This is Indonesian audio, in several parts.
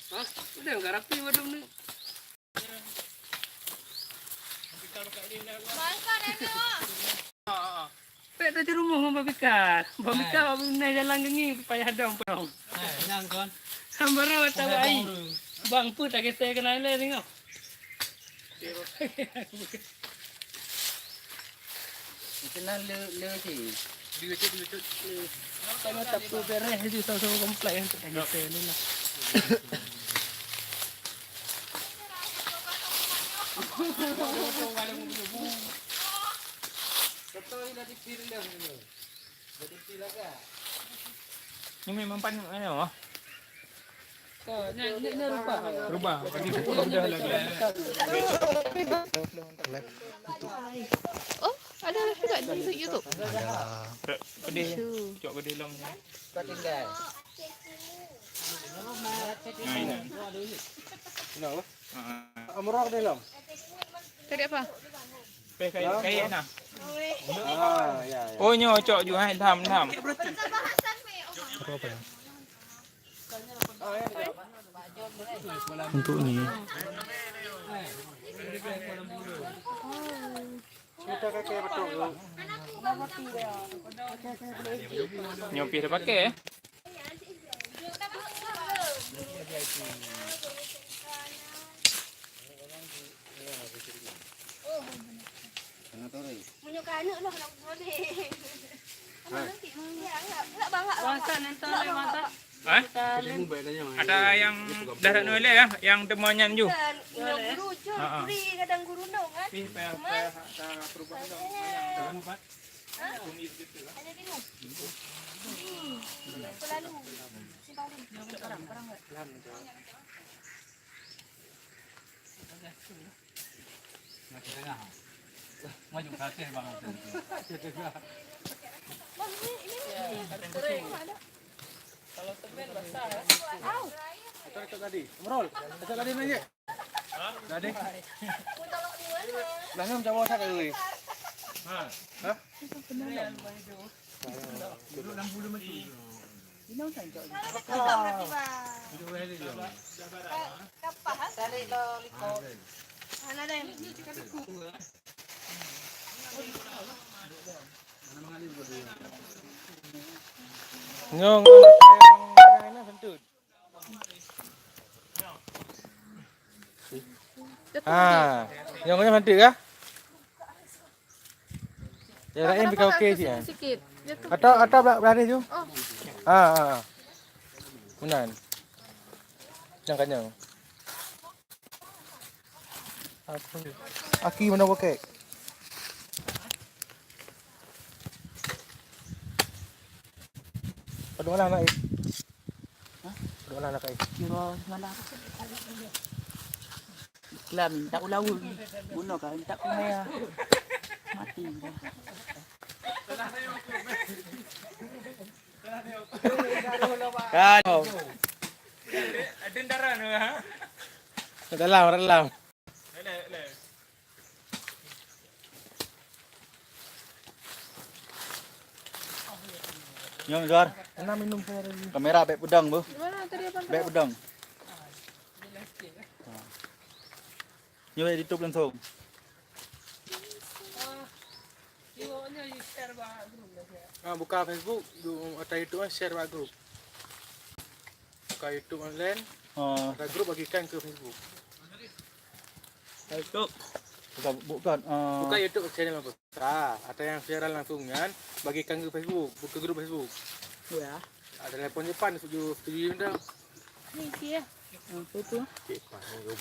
Hah? Udah enggak rapi madam ni. Makan itu. Pek tadi rumah Mbak Bika. Mbak Bika naik jalan gini payah dong pong. Yang kon. Sambar rawat tabai. Bang pun tak kita kenal le tengok. Kenal le sih. Diucut. Kalau tak tu beres itu sama-sama komplain untuk kita ni lah. Ini memang pan ano? Ni rubah. Rubah. Bagi udah lagi. Oh, ada juga di YouTube. Pedih. Cok pedih long. Kau tinggal. Mainan. Kenapa? Amrok dia long. Tadi apa? Kayak nah. Ya. Oh nyo cok juga hai tham. Untuk ni. Kita kakek betul. Nyopi dah pakai eh. Menyukai anak lah nak boleh. Enggak bangga. Masa nonton le mata. Hah? Ada yang darat noleh ya, yang temannya ju. Guru je, guri kadang guru dong kan. Ih, perubahan dong. Ada di rumah. Selalu. Barang-barang enggak? Maju kasih bang. Kalau temen basah. Itu tadi. Merol. Itu tadi mana? Tadi. Langam jawa tak kali. Hah? Duduk dalam bulu macam tu. Ini macam tu. Kapah. Tarik lo liko. Mana dah? Nyong. Ana sentut. Nyongnya sentut kah? Ya lain bika okey sih. Sikit. Atau berani tu? Benar. Jangan kanyang. Aki mana pakai? Pada mana nak? Pada mana nak? Kira semalam. Lam tak ulau. Bunuh kan tak kumaya. Mati. Kan. Ada darah tu ha? Dalam. Nyong Zuar. Ana minum saya lagi. Kamera beg pedang bu. Mana tadi apa? Beg pedang. Nyong di YouTube langsung. Iwonya share bah grup dah. Buka Facebook, atau YouTube share kat grup. Buka YouTube online, ada grup bagikan ke Facebook. YouTube. Bukan. Buka YouTube channel apa? Ada yang viral langsung kan, bagikan ke Facebook, buka grup Facebook. Ya. Ada telefon Jepang setuju dah. Ni dia. Itu.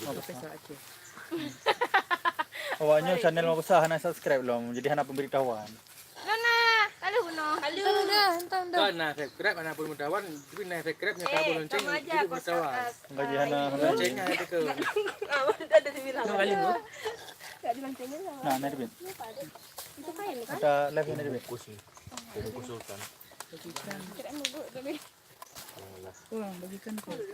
Apa pesat aja. Awaknya channel mau besar nak subscribe belum? Jadi hana pemberitahuan. Nona, halo Nona. Halo. Entah. Kan nak subscribe mana pun mudawan, tapi nak subscribe nya kabel lonceng itu bertawan. Gaji hana Loncengnya ada ke. Ada di bilang. Kali tu. Tak diloncengin sama. Nah, nanti bin. Itu kain kan? Ada live nanti bin. Kusulkan. Kira nunggu tadi. Kurang bagikan kau. Ini.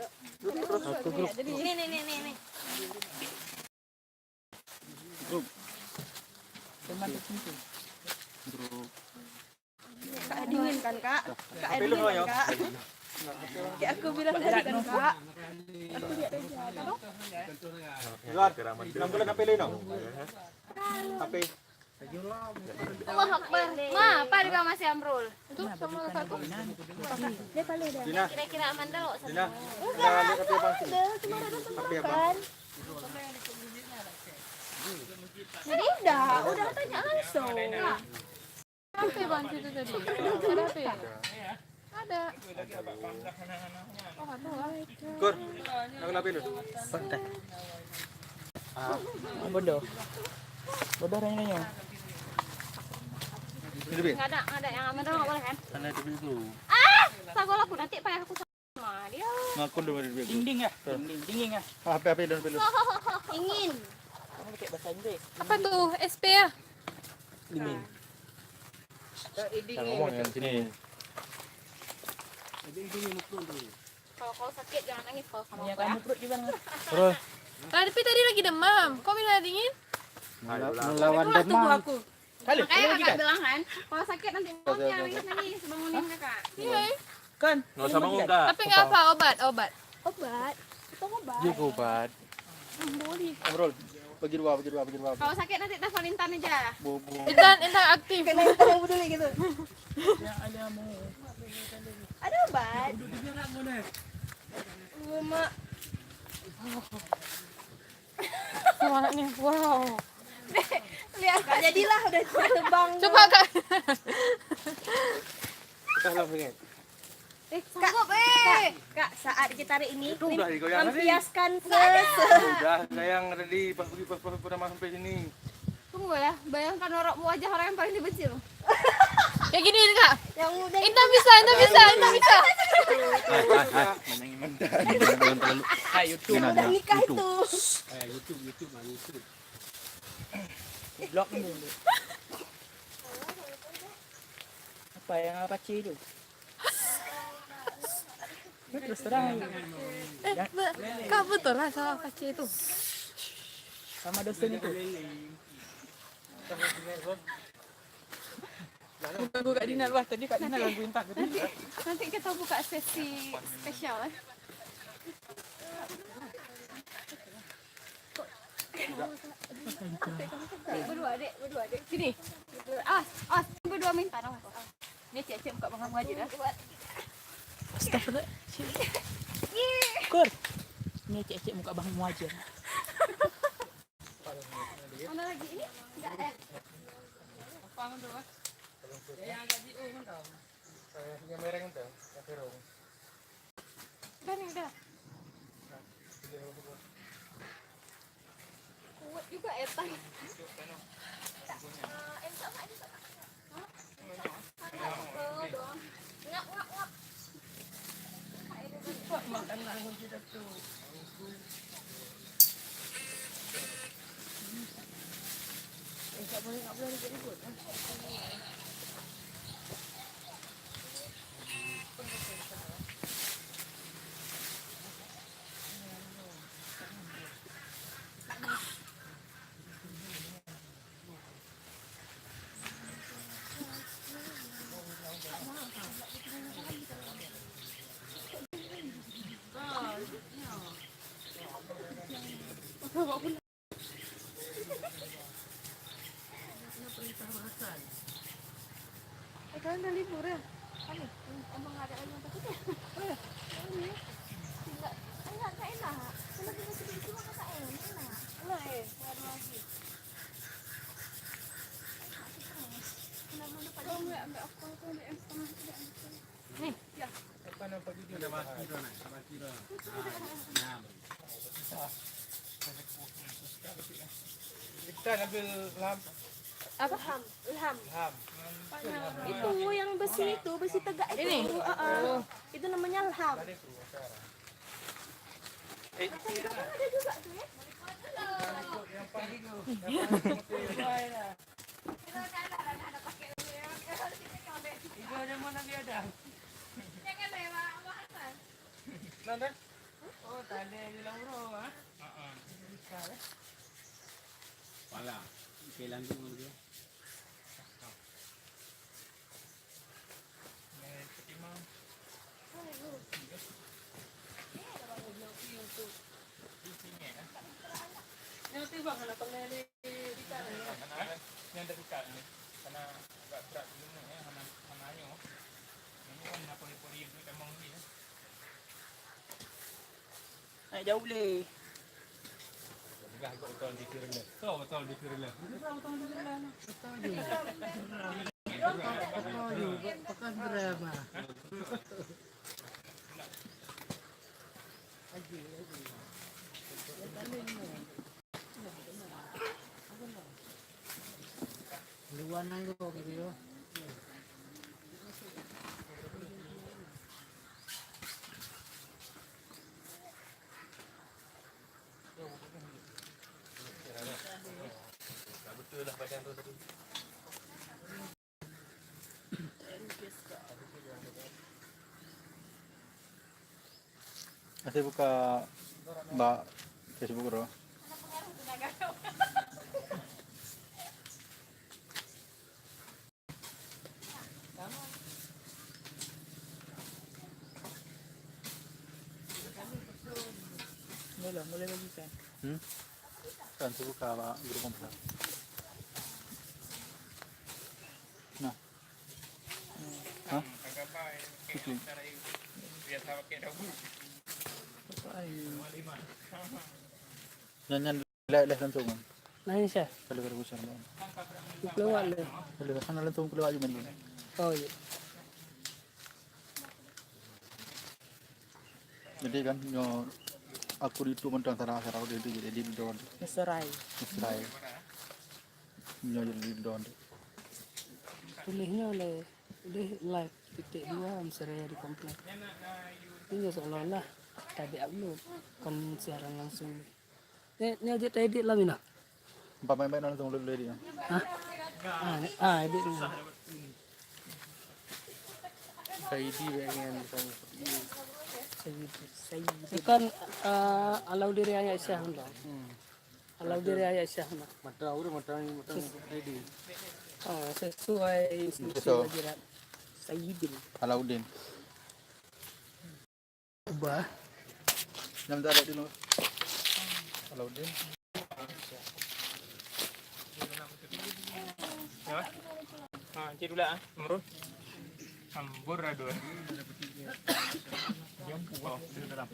Teman di sini. Kak dingin kan kak? Kak air dingin kan kak? Kayak aku bilang tadi kan kak. Aku lihat aja. Luar. 6 bulan apa ini? Apa? Allah Akbar. Ma, apa di kamar si Amrul? Itu sama kakakku. Dia paling ada. Dina. Kira-kira Amanda loh. Dina. Enggak, tapi apa sih? Cuma ada Tapi apa? makan. Jadi udah tanya langsung. Apa bang situ tadi? Ada apa ya? Ada. Oh ada lah. Kur. Aku lapin dulu. Pantai. Bodoh. Bodoh nanya. Ini lebih. Nggak ada yang Amanda nggak boleh kan? Sana itu dulu. Sagol aku nanti pakai aku sama dia. Ngaku dulu di dulu. Dinding ya? Dinding ya? Apa dulu. Ingin. Kamu pakai bahasa Inggris. Apa tuh SP ya? Dinding. Jangan ngomong yang sini. Kalau kau sakit jangan nangis kalau sama Yang aku ya. kamu perut gimana? Terus Tapi tadi lagi demam. Kok minum dingin? melawan Tunggu demam. aku. Kali. Makanya kakak bilang kan, kalau sakit nanti mau jangan nangis bangunin kakak. Iya. Kan? Enggak usah bangun enggak. Tapi nggak apa obat. Obat. Itu obat. Juga obat. Amrul, bagi dua. Kalau sakit nanti telepon Intan aja. Bobo. Intan aktif. Intan yang peduli gitu. Yang ada mau. Ada obat. Mak. Semangatnya, wow. Lihat Kak, jadilah udah terbang. Coba kak. Salah pengen. Sanggup Kak, saat kita hari ini Itu udah digoyang tadi. mempiaskan Udah, saya yang ready pas pertama sampai sini. Tunggu ya, bayangkan wajah orang yang paling dibenci loh. Kayak gini kak. yang udah Intan bisa. Menyanyi mentah. Jangan terlalu. Hai YouTube. udah nikah itu. Blok dulu. Apa yang apa Ci itu? Terus terang. Kak betul lah sama kacau itu. Sama dosen itu. Bukan Kak Dina luar tadi Kak Dina Gangguin tak gitu. Nanti kita buka sesi spesial ya. Berdua dek. Sini. Awas. Berdua minta awas. Ini cek buka bangga ngaji dah. Astagfirullah. Kur. Ini cek muka Bang Muajir. Mana lagi ini? Enggak ada. Pangan dulu. Yang mereng tuh, yang terong. Kan udah. Kuat juga etan. Kalian udah libur ya? Kami? Emang ada lagi yang takut ya? Oh ya? Enggak enak. Kalau kita sedih cuma kata enak. Enak ya? Ada lagi. Kenapa lupa? Kalau enggak ambil aku ambil yang setengah tidak. Nih, ya. Kita ambil lamp. Apa? Ilham. Itu yang besi itu, besi tegak itu. Ini? Itu namanya ilham. Ada juga tuh ya? Itu ada mana dia ada? Jangan lewat apa? Nanda? Oh, tadi bilang bro, ah. Pala, kailan din mo dia? bang, anak pemeli di sana. Ini ada ikan ni. Karena agak berat dulu ni ya, hananya. Ini kan nak pori-pori itu memang ni ya. Naik jauh boleh. Betul di Kirla. Betul di Kirla. Pakan berapa? Luan nanggo gitu. Betul lah badan tu tadi. Saya buka mbak Facebook bro. Boleh bagikan. Kan saya buka pak grup komputer. Nah. Hah? Agak baik. Okey, cara biasa pakai daun. Nyanyian live langsung kan. Lain siya. Kalau kalau besar bang. Keluar le. Kalau kan langsung keluar aja main. Oh iya. Jadi kan yo aku itu mentang tanah sarau dia jadi di don. Serai. Israel. Nyo jadi di don. Tulisnya oleh live titik 2 Amseraya di komplek. Ini seolah-olah tadi upload kan siaran langsung. Ini aja edit lah Mina. Empat main langsung lulus dia. Edit dulu. Saidi dengan Itu kan alau diri ayat Syah hendak. Alau diri ayat Syah hendak. mata Saidi. Sesuai instruksi Betul. wajirat Sayyidin. Alauddin. Ubah. Nama tak ada dulu. Alauddin. Encik dulu ah, Amrul. Ambur ada. Jampu oh, di dalam.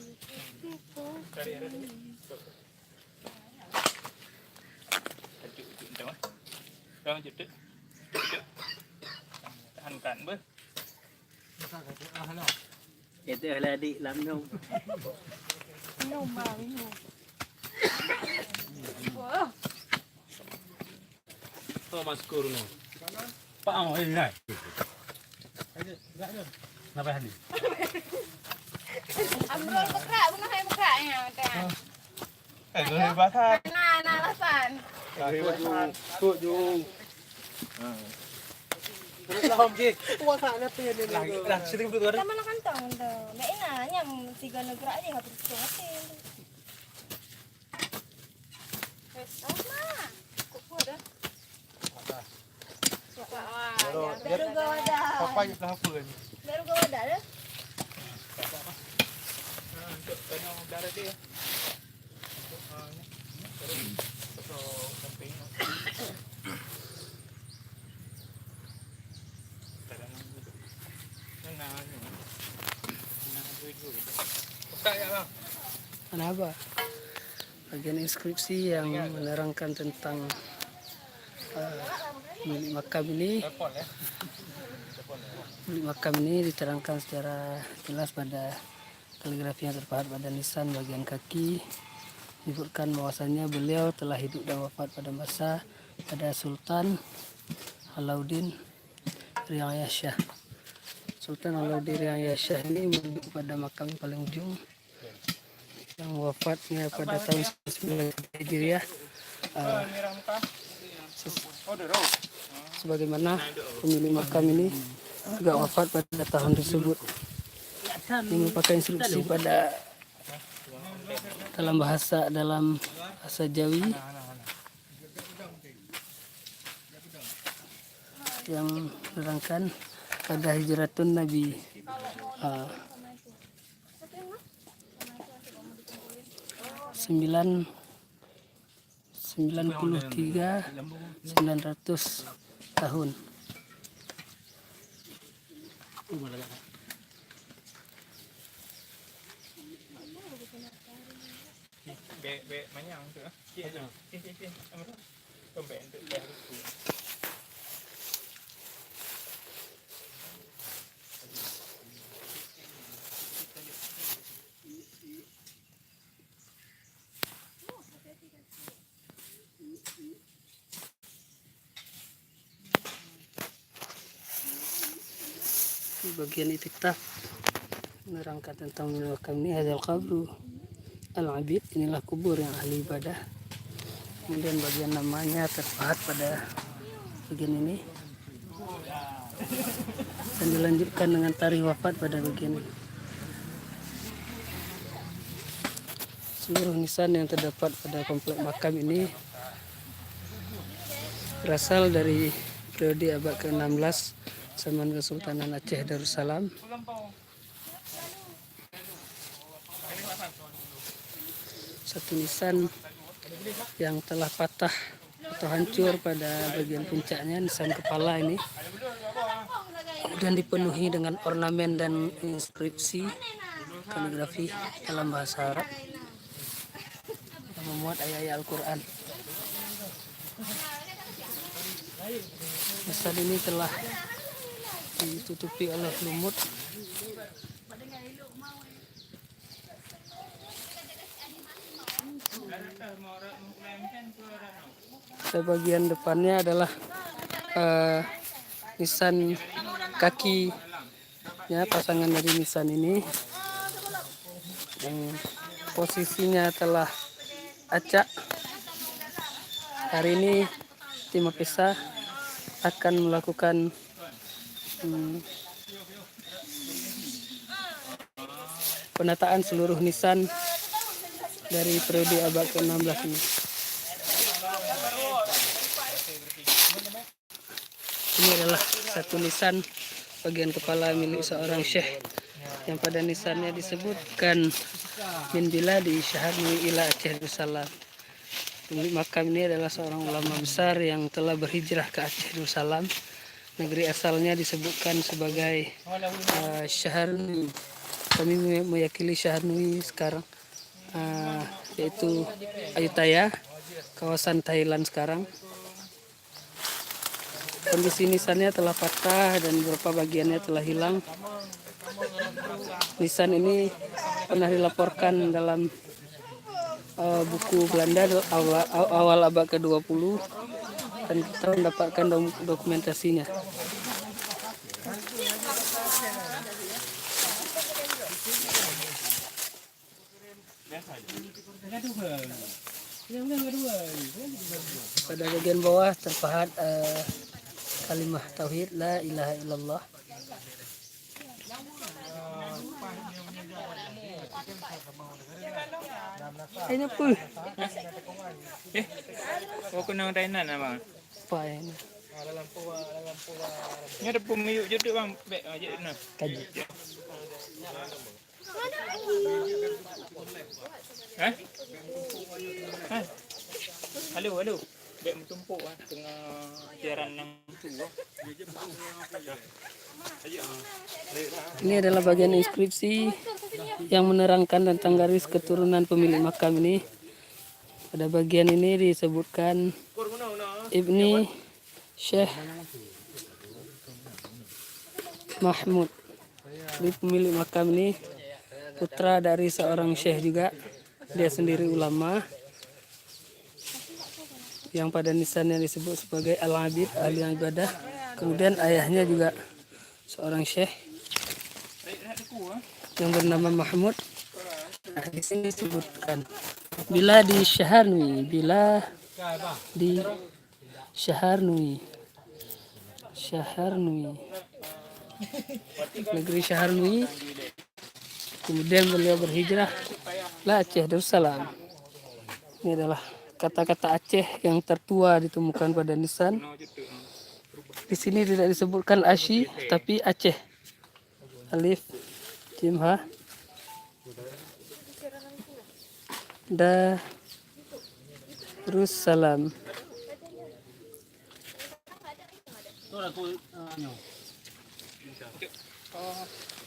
Cari ada ni. Tajuk ah. Jangan cetek. Tahankan ber. Itu lah adik lamnong. Oh, maskur ni. Pak ang ini. Napa ni? Amrul bergerak, guna hai bergeraknya kan. Kehebatan. Nah, alasan. Kehebatan. Tu jung. Terus lah om je. Puasa nak tu ni. Dah sering tu ada. Sama nak kantong tu. Baik nah, nyam tiga negara aja habis tu. Sama. Kuku dah. Baru gawadah. Papa je lah apa ni. Baru gawadah dah. Untuk kena darah dia. Untuk samping. Kenapa? Bagian inskripsi yang menerangkan tentang milik makam ini. Milik makam ini diterangkan secara jelas pada kaligrafi yang terpahat pada nisan bagian kaki. Menyebutkan bahwasannya beliau telah hidup dan wafat pada masa pada Sultan Alauddin Riayah Syah. Sultan Alauddin Riayah Syah ini menunduk pada makam yang paling ujung yang wafatnya pada tahun 9 Hijriah. Sebagaimana pemilik makam ini juga wafat pada tahun tersebut. Ini merupakan instruksi pada dalam bahasa Jawi yang menerangkan pada hijratun Nabi. 900 tahun. Be manyang tu. Kembali untuk Di bagian itikaf menerangkan tentang makam ini, hadzal qabru al-abid, inilah kubur yang ahli ibadah. Kemudian bagian namanya terpahat pada bagian ini dan dilanjutkan dengan tarikh wafat pada bagian ini. Seluruh nisan yang terdapat pada komplek makam ini berasal dari periode abad ke-16 zaman Kesultanan Aceh Darussalam. Satu nisan yang telah patah atau hancur pada bagian puncaknya, nisan kepala ini, kemudian dipenuhi dengan ornamen dan inskripsi kaligrafi dalam bahasa Arab yang memuat ayat-ayat Al-Quran. Nisan ini telah ditutupi oleh lumut sebagian depannya adalah nisan kakinya pasangan dari nisan ini yang posisinya telah acak. Hari ini tim Mapesa akan melakukan penataan seluruh nisan dari periode abad ke-16 ini. Ini adalah satu nisan bagian kepala milik seorang syekh yang pada nisannya disebutkan min biladi syaharni ila Aceh Darussalam. Pemilik makam ini adalah seorang ulama besar yang telah berhijrah ke Aceh Darussalam. Negeri asalnya disebutkan sebagai Syaharni. Kami meyakini Syaharni sekarang, yaitu Ayutthaya, kawasan Thailand sekarang. Kondisi nisannya telah patah dan beberapa bagiannya telah hilang. Nisan ini pernah dilaporkan dalam buku Belanda awal abad ke-20 dan kita mendapatkan dokumentasinya. Pada bagian bawah terpahat kalimah tauhid la ilaha illallah. Ini pun. Kau nang Thailand abang. Apa ini? Ni ada pemiuk je bang. Baik je nah. Kaji. Halo. Baik bertumpuk tengah jaran yang tu. Ini adalah bagian inskripsi yang menerangkan tentang garis keturunan pemilik makam ini. Pada bagian ini disebutkan Ibni Syekh Mahmud. Ini pemilik makam ini putra dari seorang syekh juga. Dia sendiri ulama yang pada nisannya disebut sebagai Al-Abid, ahli ibadah. Kemudian ayahnya juga seorang syekh yang bernama Mahmud. Nah, di sini disebutkan bila di Syaharnui, negeri Syaharnui. Kemudian beliau berhijrah lah Aceh Darussalam. Ini adalah kata-kata Aceh yang tertua ditemukan pada nisan. Di sini tidak disebutkan Asy, tapi Aceh. Alif, Jim, Ha, Da, Terus salam.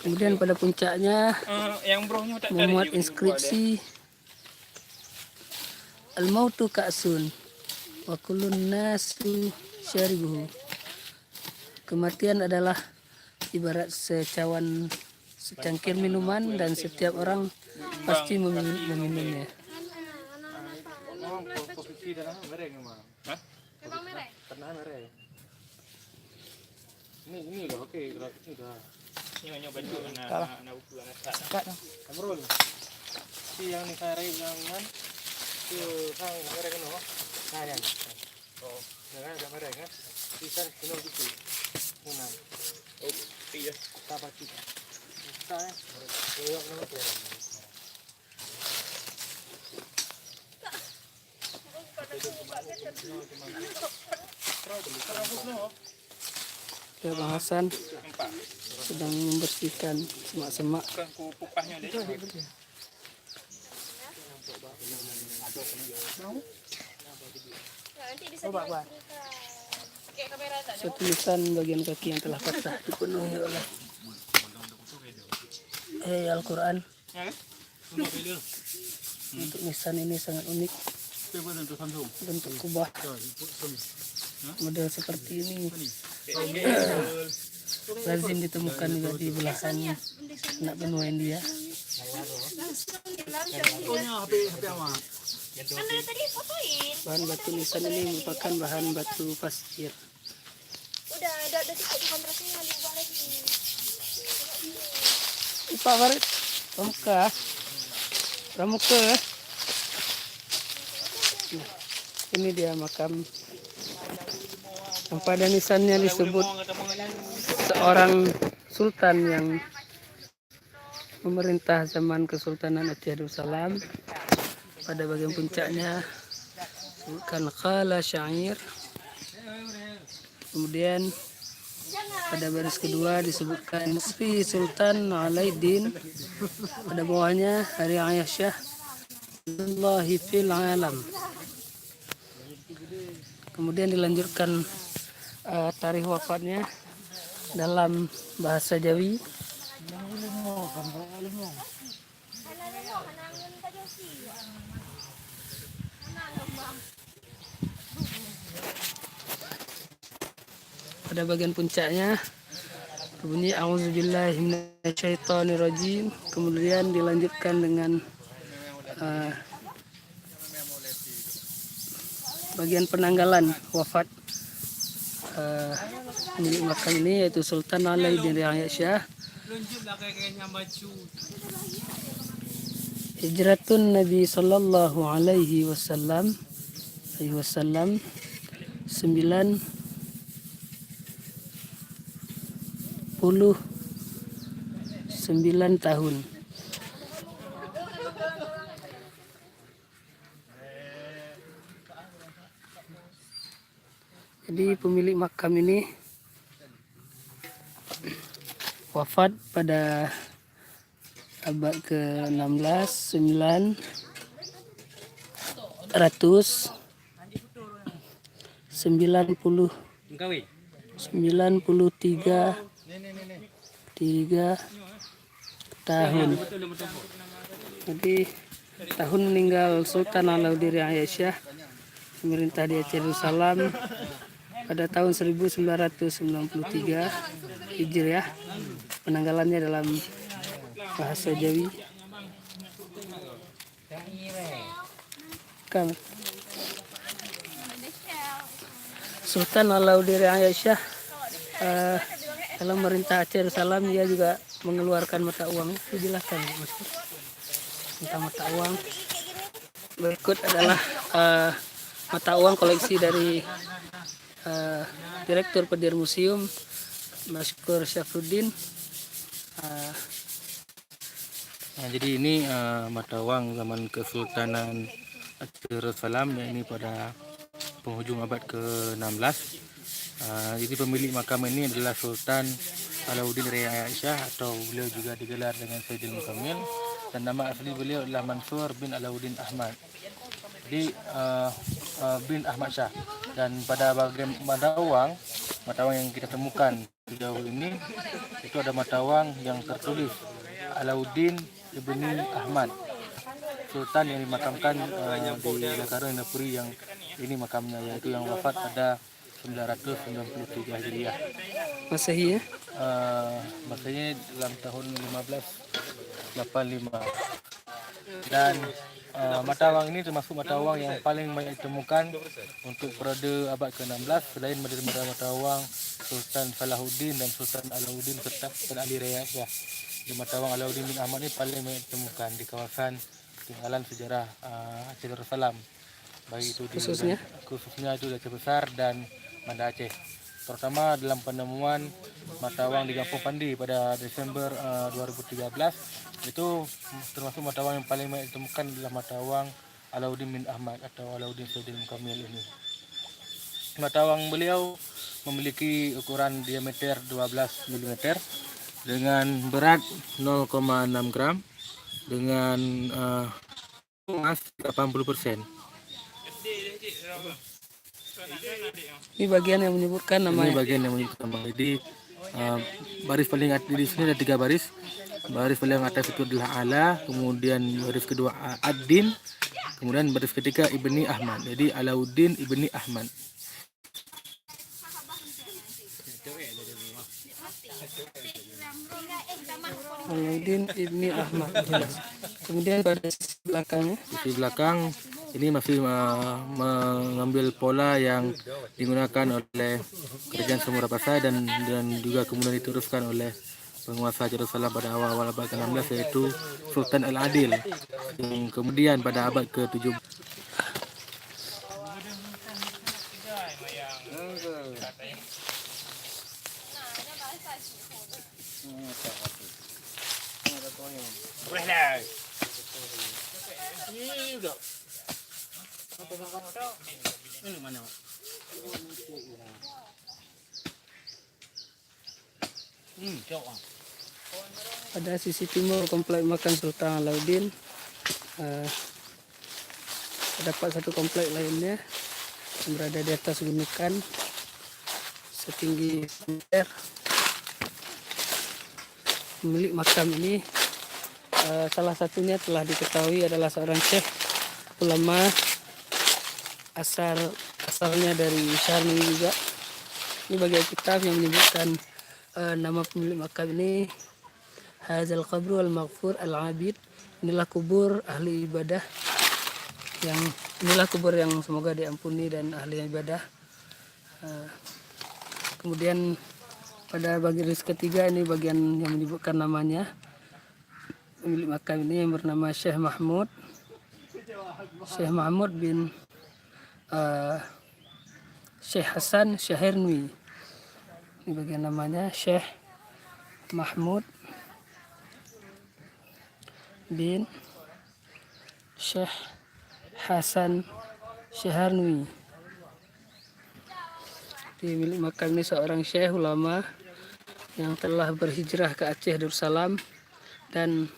Kemudian pada puncaknya Yang brohnya tak memuat inskripsi Al-mautu ka'sun wa kullun nasu syaribuhu. Kematian adalah ibarat secangkir minuman dan setiap orang pasti meminumnya. Posisi dalam mereng memang. Hah? Memang merek. Pernah mereng. Ini udah oke, ini udah. Nyonya baju anak buku anak tak. Amrul. Si yang ni saya yang kan. Tu sang mereng no. Nah yang. Oh, ada mereng kan. Sisa kena buku. Mana? Oh, iya. Tak pasti. Tak ya. Oh, nama tu. Ya, Bang Hasan sedang membersihkan semak-semak. Tulisan bagian kaki yang telah patah dipenuhi oleh Al-Quran. Untuk nisan ini sangat unik, bentuk kubah model seperti ini lazim ditemukan juga di belahan anak benua India. Bahan batu nisan ini merupakan bahan batu pasir. Udah cukup kontrasnya diubah lagi. Pak Farid, Pramuka. Nah, ini dia makam yang pada nisannya disebut seorang sultan yang memerintah zaman Kesultanan Aceh Darussalam. Pada bagian puncaknya disebutkan Khala Syair. Kemudian pada baris kedua disebutkan Sri Sultan Alaiddin. Pada bawahnya Hari Aisyah Allahi fil alam. Kemudian dilanjutkan tarikh wafatnya dalam bahasa Jawi. Pada bagian puncaknya berbunyi A'udzubillahi minasyaitonirrajim. Kemudian dilanjutkan dengan bagian penanggalan wafat pemilik makam ini, yaitu Sultan Alaiddin Aisyah. Hijratun Nabi sallallahu alaihi wasallam 99 tahun. Jadi pemilik makam ini wafat pada abad ke-16 93 tahun. Jadi tahun meninggal Sultan Alauddin Aisyah, pemerintah di Aceh Darussalam pada tahun 1993 Hijriah. Penanggalannya dalam bahasa Jawi. Sultan Alauddin Aisyah dalam memerintah Aceh Darussalam, dia juga mengeluarkan mata uang. Dijelaskan Mas. Tentang mata uang. Berikut adalah mata uang koleksi dari Direktur Pedir Museum Maskur Syafruddin. Nah, jadi ini mata uang zaman Kesultanan Aceh Darussalam, yang ini pada penghujung abad ke-16. Jadi pemilik makam ini adalah Sultan Alauddin Aisyah, atau beliau juga digelar dengan Sayyidil Mukamil, dan nama asli beliau adalah Mansur bin Alauddin Ahmad. Jadi bin Ahmad Shah. Dan pada bagian matawang yang kita temukan sejauh ini itu ada matawang yang tertulis Alauddin ibni Ahmad, Sultan yang dimakamkan di Lekaran Indapuri, yang ini makamnya, yaitu yang wafat pada 993 Hijriah. Masehi ya. Maksudnya dalam tahun 1585. Dan matawang ini termasuk matawang yang paling banyak ditemukan untuk periode abad ke-16, selain daripada matawang Sultan Salahuddin dan Sultan Alauddin serta Sultan Ali Riyad. Di matawang Alauddin bin Ahmad ini paling banyak ditemukan di kawasan tinggalan sejarah Aceh Darussalam, baik itu khususnya itu di Aceh Besar dan Banda Aceh, terutama dalam penemuan matawang di Kampung Pandi pada Desember 2013. Itu termasuk matawang yang paling banyak ditemukan adalah matawang Alauddin bin Ahmad atau Alauddin Saidin Kamil ini. Matawang beliau memiliki ukuran diameter 12 mm dengan berat 0,6 gram dengan emas 80%. Ini bagian yang menyebutkan nama. Ini bagian yang menyebutkan nama. Jadi baris paling atas di sini ada 3 baris. Baris paling atas itu adalah Ala, kemudian baris kedua Ad-Din, kemudian baris ketiga Ibni Ahmad. Jadi Alauddin Ibni Ahmad. Alauddin Ibni Ahmad. Kemudian pada sisi belakangnya, Sisi belakang ini masih mengambil pola yang digunakan oleh kerajaan Samudra Pasai dan juga kemudian diteruskan oleh penguasa Jerusalem pada awal-awal abad ke-16, yaitu Sultan Al-Adil, yang kemudian pada abad ke-17 pada sisi timur komplek makam Sultan Alauddin terdapat satu komplek lainnya yang berada di atas gunungan setinggi meter. Pemilik makam ini salah satunya telah diketahui adalah seorang syekh ulama asalnya dari Syarni juga. Ini bagian kitab yang menyebutkan nama pemilik makam ini, Hazal Qabru Al-Maghfur Al-Abid. Inilah kubur ahli ibadah, inilah kubur yang semoga diampuni dan ahli ibadah. Kemudian pada bagian ketiga ini bagian yang menyebutkan namanya pemilik makam ini, yang bernama Syekh Mahmud bin Syekh Hasan Syahirnwi. Ini bagian namanya Syekh Mahmud bin Syekh Hasan Syahirnwi. Milik makam ini seorang syekh ulama yang telah berhijrah ke Aceh Darussalam dan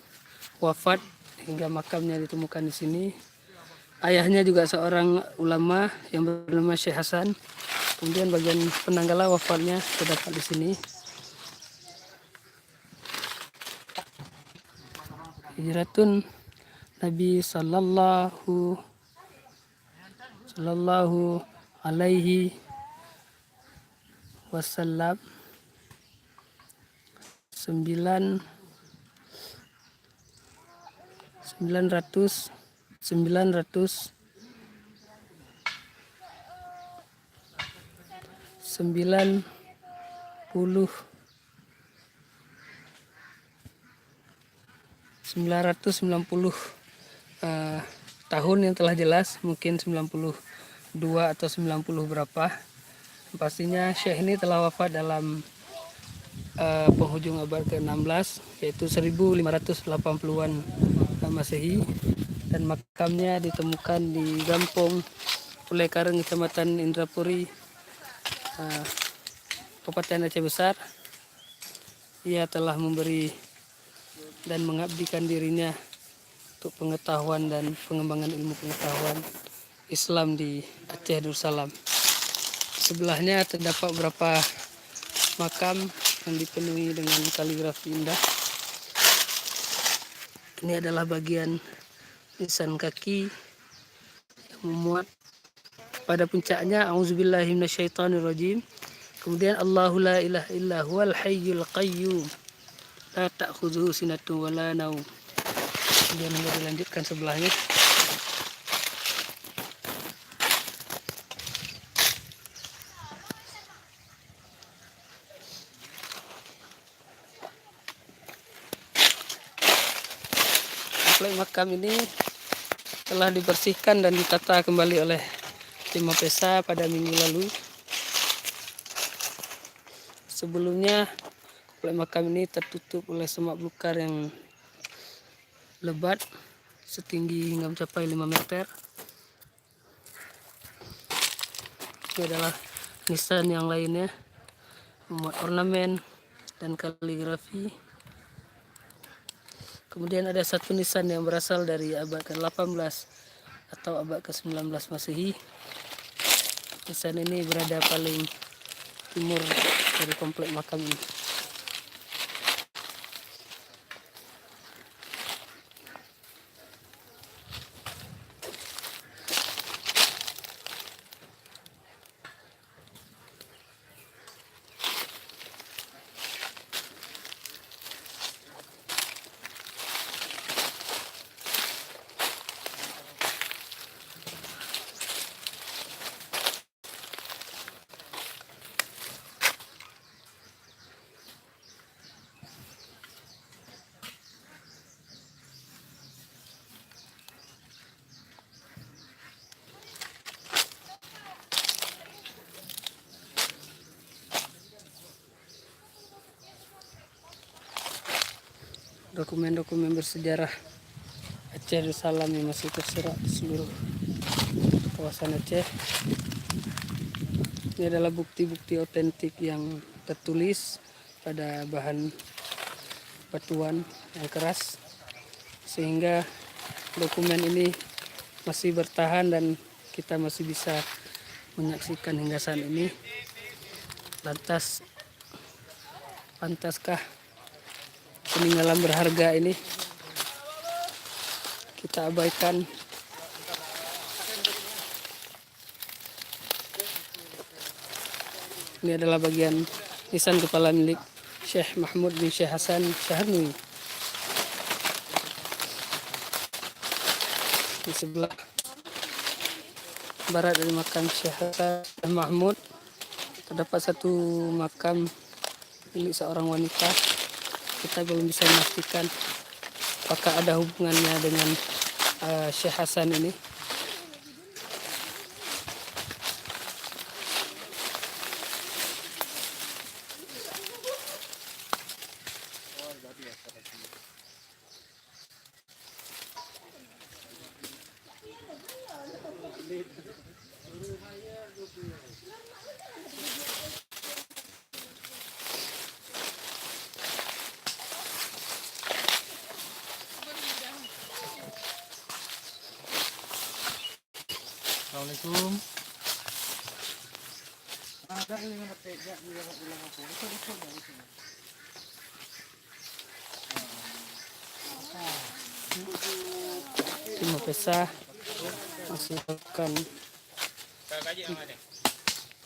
wafat hingga makamnya ditemukan di sini. Ayahnya juga seorang ulama yang bernama Syekh Hasan. Kemudian bagian penanggalan wafatnya terdapat di sini. Hijratun Nabi sallallahu alaihi wasallam 900 990 tahun yang telah jelas, mungkin 92 atau 90 berapa. Pastinya Syekh ini telah wafat dalam penghujung abad ke-16, yaitu 1580-an Masehi, dan makamnya ditemukan di Gampong Pulaikareng, Kecamatan Indrapuri, Kabupaten Aceh Besar. Ia telah memberi dan mengabdikan dirinya untuk pengetahuan dan pengembangan ilmu pengetahuan Islam di Aceh Darussalam. Sebelahnya terdapat beberapa makam yang dipenuhi dengan kaligrafi indah. Ini adalah bagian nisan kaki yang memuat pada puncaknya auzubillahi minasyaitonirrajim. Kemudian Allahu la ilaha illa huwal hayyul qayyum la ta'khudhuhu sinatun wa la naum. Kemudian dilanjutkan sebelahnya. Komplek makam ini telah dibersihkan dan ditata kembali oleh tim Mapesa pada minggu lalu. Sebelumnya komplek makam ini tertutup oleh semak belukar yang lebat setinggi hingga mencapai 5 meter. Ini adalah nisan yang lainnya, memuat ornamen dan kaligrafi. Kemudian ada satu nisan yang berasal dari abad ke-18 atau abad ke-19 Masehi. Nisan ini berada paling timur dari komplek makam ini. Dokumen-dokumen bersejarah Aceh Darussalam yang masih terserak di seluruh kawasan Aceh. Ini adalah bukti-bukti otentik yang tertulis pada bahan batuan yang keras, sehingga dokumen ini masih bertahan dan kita masih bisa menyaksikan hingga saat ini. Lantas, pantaskah peninggalan berharga ini kita abaikan? Ini adalah bagian nisan kepala milik Syekh Mahmud bin Syekh Hasan Syahrnui. Di sebelah barat dari makam Syekh Hasan Mahmud terdapat satu makam milik seorang wanita. Kita belum bisa memastikan apakah ada hubungannya dengan Syekh Hasan ini. Assalamualaikum. Tim Mapesa masih melakukan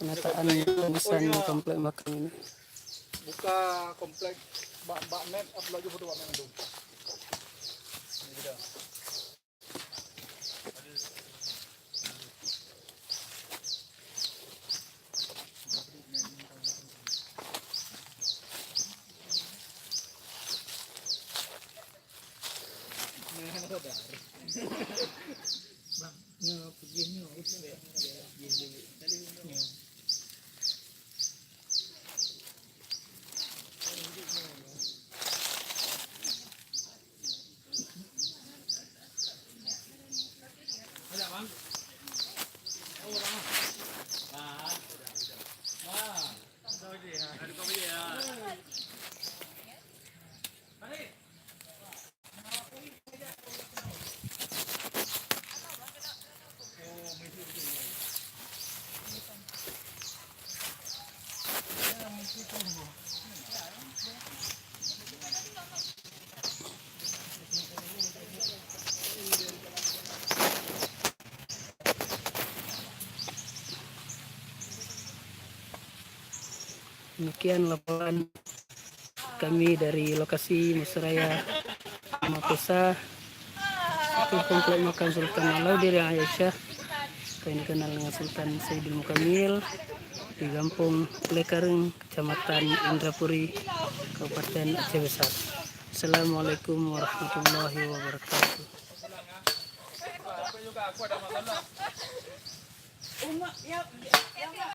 penataan nisan komplek makam ini. Buka komplek Mbak Met, upload lagi foto Mbak Met itu. Ini dia. Demikian laporan kami dari lokasi Musraya Mapesa, itu komplek makam Sultan Alauddin Aisyah, yang dikenal dengan Sultan Sayyidul Mukamil, di Kampung Lekareng, Kecamatan Indrapuri, Kabupaten Aceh Besar. Assalamualaikum warahmatullahi wabarakatuh.